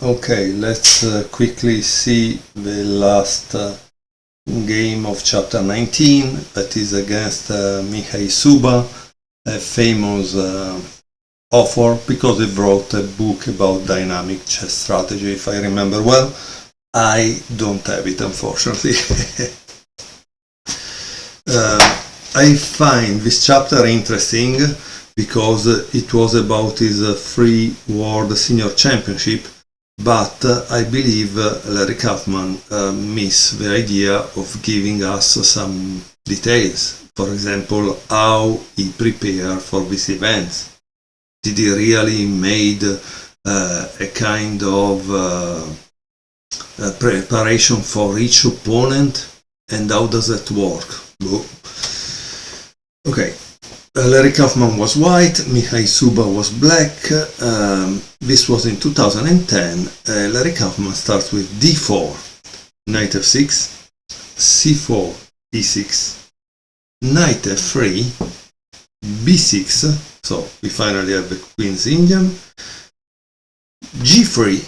Okay, let's quickly see the last game of chapter 19, that is against Mihail Suba, a famous author, because he wrote a book about dynamic chess strategy, if I remember well. I don't have it, unfortunately. I find this chapter interesting because it was about his free world senior championship, but I believe Larry Kaufman missed the idea of giving us some details. For example, how he prepared for these events. Did he really made a kind of preparation for each opponent, and how does that work? Okay, Larry Kaufman was white, Mihail Suba was black. This was in 2010. Larry Kaufman starts with d4, knight f6, c4, e6, knight f3, b6, so we finally have the Queen's Indian, g3,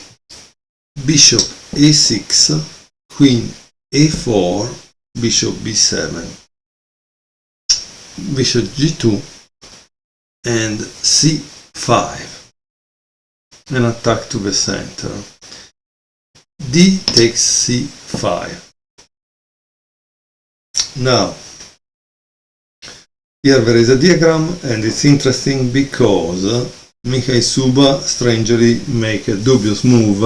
bishop a6, queen a4, bishop b7, bishop g2, and c5, an attack to the center. D takes c5. Now, here there is a diagram, and it's interesting because Mihail Suba strangely make a dubious move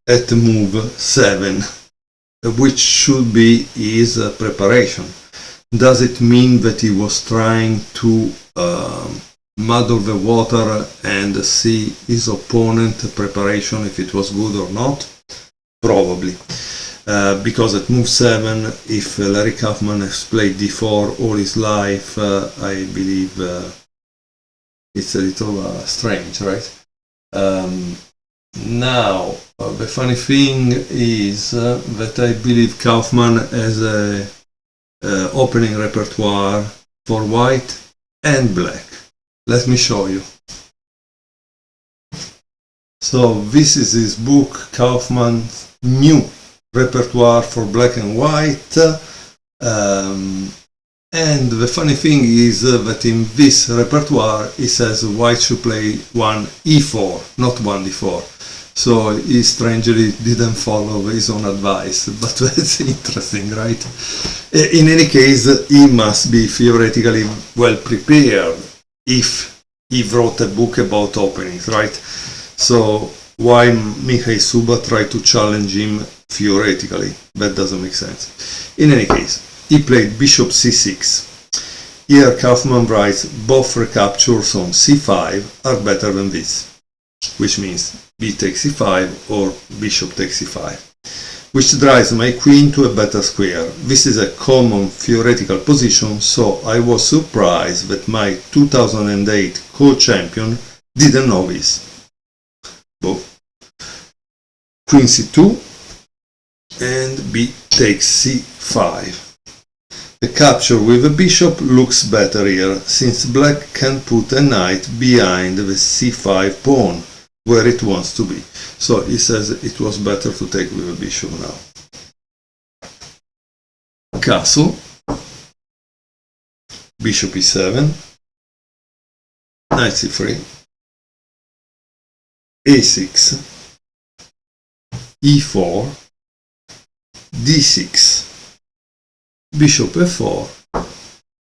at move 7, which should be his preparation. Does it mean that he was trying to muddle the water and see his opponent preparation if it was good or not? Probably. Because at move 7, if Larry Kaufman has played d4 all his life, I believe it's a little strange, right? Now, the funny thing is that I believe Kaufman has a opening repertoire for white and black. Let me show you. So this is his book, Kaufman's new repertoire for black and white, and the funny thing is that in this repertoire he says white should play 1 e4, not 1 d4. So he strangely didn't follow his own advice, but that's interesting, right? In any case, he must be theoretically well prepared if he wrote a book about openings, right? So why Mihail Suba tried to challenge him theoretically? That doesn't make sense. In any case, he played bishop c6. Here Kaufman writes both recaptures on c5 are better than this, which means b takes c5 or bishop takes c5, which drives my queen to a better square. This is a common theoretical position, so I was surprised that my 2008 co-champion didn't know this. Both. Queen c2 and b takes c5. The capture with a bishop looks better here, since black can put a knight behind the c5 pawn, where it wants to be. So he says it was better to take with a bishop now. Castle, bishop e7, knight c3, a6, e4, d6, bishop f4,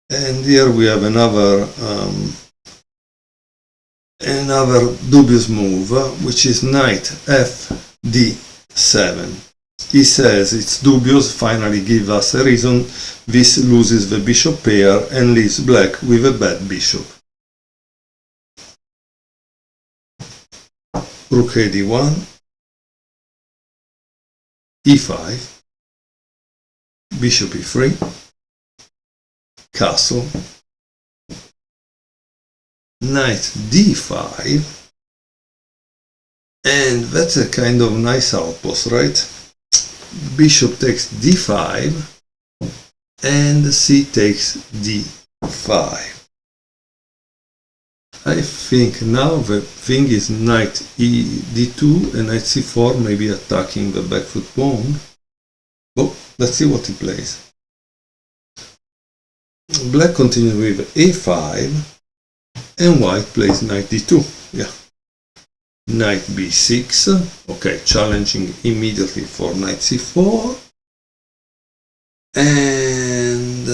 and here we have another dubious move, which is knight fd7. He says it's dubious, finally give us a reason. This loses the bishop pair and leaves black with a bad bishop. Rook a d1, e5, bishop e3, castle, knight d5, and that's a kind of nice outpost, right? Bishop takes d5 and c takes d5. I think now the thing is knight d2 and knight c4, maybe attacking the back foot pawn. Oh, let's see what he plays. Black continues with a5 and white plays knight d2. Yeah. Knight b6. Okay, challenging immediately for knight c4. And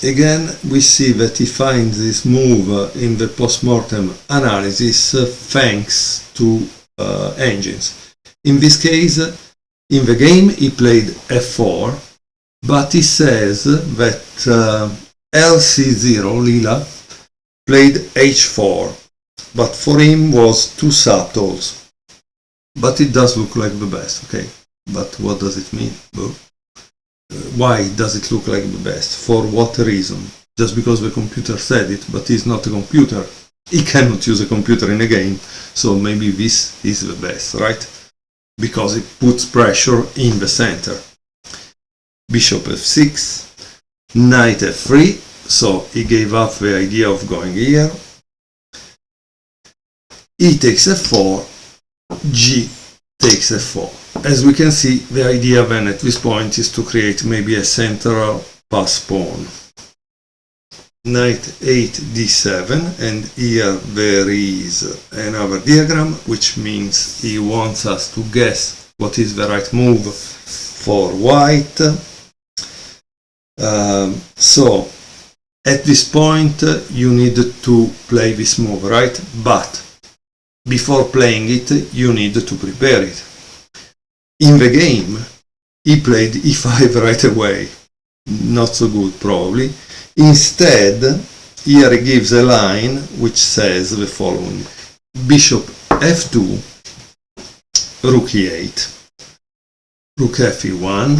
again, we see that he finds this move in the post-mortem analysis thanks to engines. In this case, in the game, he played f4, but he says that LC0, Lila, played h4, but for him was too subtle. But it does look like the best, okay? But what does it mean? Why does it look like the best? For what reason? Just because the computer said it, but he's not a computer. He cannot use a computer in a game, so maybe this is the best, right? Because it puts pressure in the center. Bishop f6, knight f3, so he gave up the idea of going here. E takes f4, G takes f4. As we can see, the idea then at this point is to create maybe a central pass pawn. Knight 8 d7, and here there is another diagram, which means he wants us to guess what is the right move for white. So at this point you need to play this move, right? But before playing it, you need to prepare it. In the game, he played e5 right away. Not so good, probably. Instead, here he gives a line which says the following: Bishop f2, rook e8, rook fe1,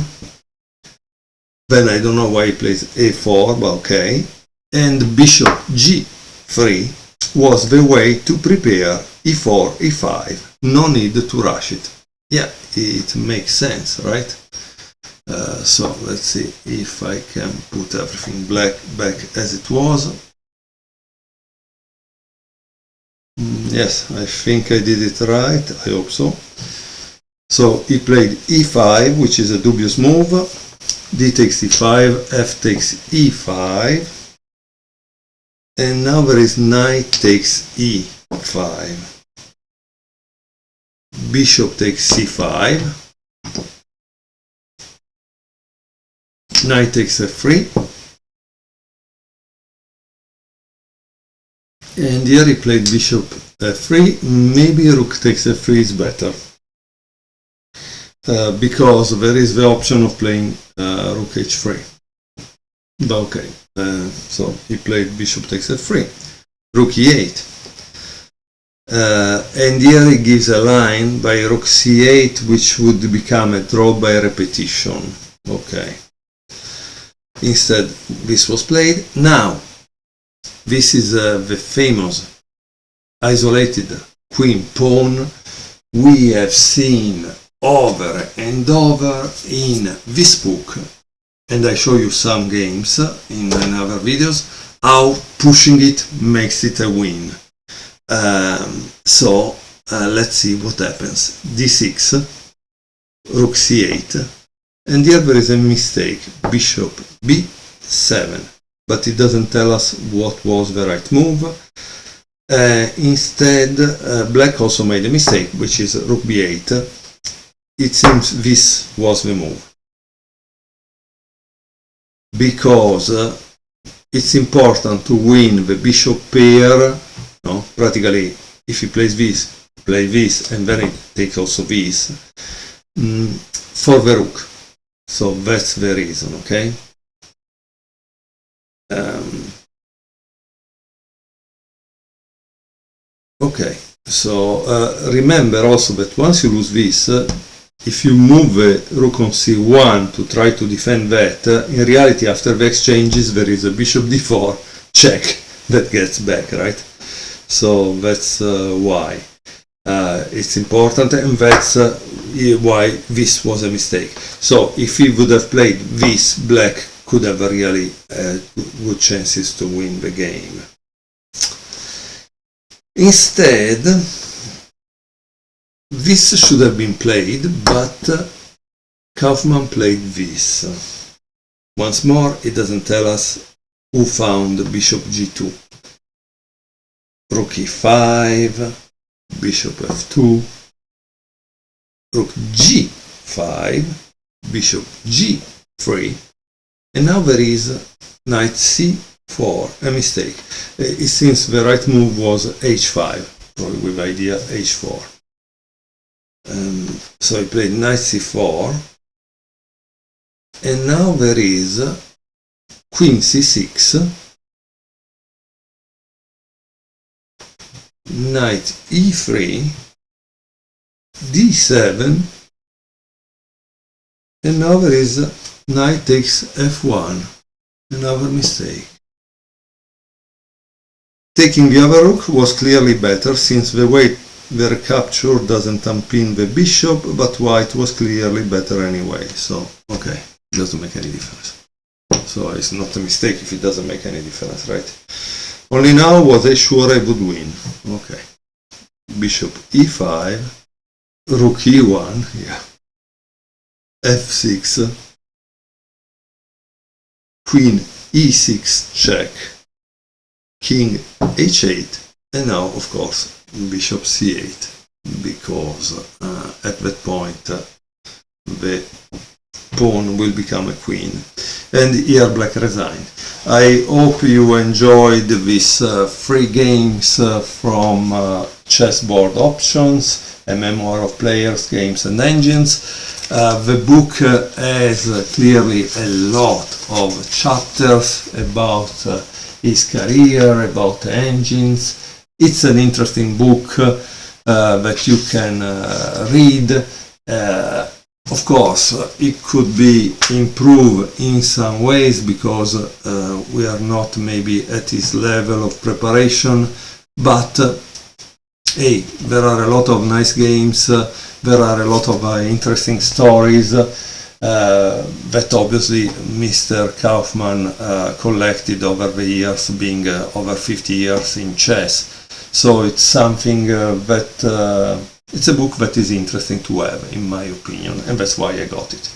then I don't know why he plays a4, but okay, and bishop g3 was the way to prepare e4, e5. No need to rush it. Yeah, it makes sense, right? So let's see if I can put everything back as it was. Yes, I think I did it right. I hope so. So he played e5, which is a dubious move. D takes e5, f takes e5, and now there is knight takes e5. Bishop takes c5. Knight takes f3, and here he played bishop f3. Maybe rook takes f3 is better, because there is the option of playing rook h3. But okay, so he played bishop takes f3, rook e8, and here he gives a line by rook c8, which would become a draw by repetition. Okay. Instead, this was played. Now, this is the famous isolated queen pawn we have seen over and over in this book, and I show you some games in other videos, how pushing it makes it a win. So, let's see what happens. d6, rook c8, and here there is a mistake, bishop b7, but it doesn't tell us what was the right move. Instead, black also made a mistake, which is rook b8. It seems this was the move, because it's important to win the bishop pair. No? Practically, if he plays this, play this, and then he takes also this, for the rook. So that's the reason, okay? Okay, so remember also that once you lose this, if you move the rook on c1 to try to defend that, in reality after the exchanges there is a bishop d4 check that gets back, right? So that's why it's important, and that's why this was a mistake. So if he would have played this, black could have really good chances to win the game. Instead, this should have been played, but Kaufmann played this. Once more, it doesn't tell us who found bishop g2. Rook e5, bishop f2, rook g5, bishop g3, and now there is knight c4, a mistake. It seems the right move was h5, probably with idea h4. So he played knight c4, and now there is queen c6, knight e3, d7, and now there is knight takes f1, another mistake. Taking the other rook was clearly better, since the way the recapture doesn't unpin the bishop, but white was clearly better anyway, so okay, doesn't make any difference. So it's not a mistake if it doesn't make any difference, right? Only now was I sure I would win. Okay. Bishop e5, rook e1, yeah. f6, queen e6 check, king h8, and now, of course, bishop c8, because at that point the pawn will become a queen. And here black resigned. I hope you enjoyed these 3 games from Chessboard Options, a memoir of players, games and engines. The book has clearly a lot of chapters about his career, about engines. It's an interesting book that you can read. Of course, it could be improved in some ways, because we are not maybe at his level of preparation, but hey, there are a lot of nice games, there are a lot of interesting stories that obviously Mr. Kaufmann collected over the years, being over 50 years in chess. So it's something that it's a book that is interesting to have, in my opinion, and that's why I got it.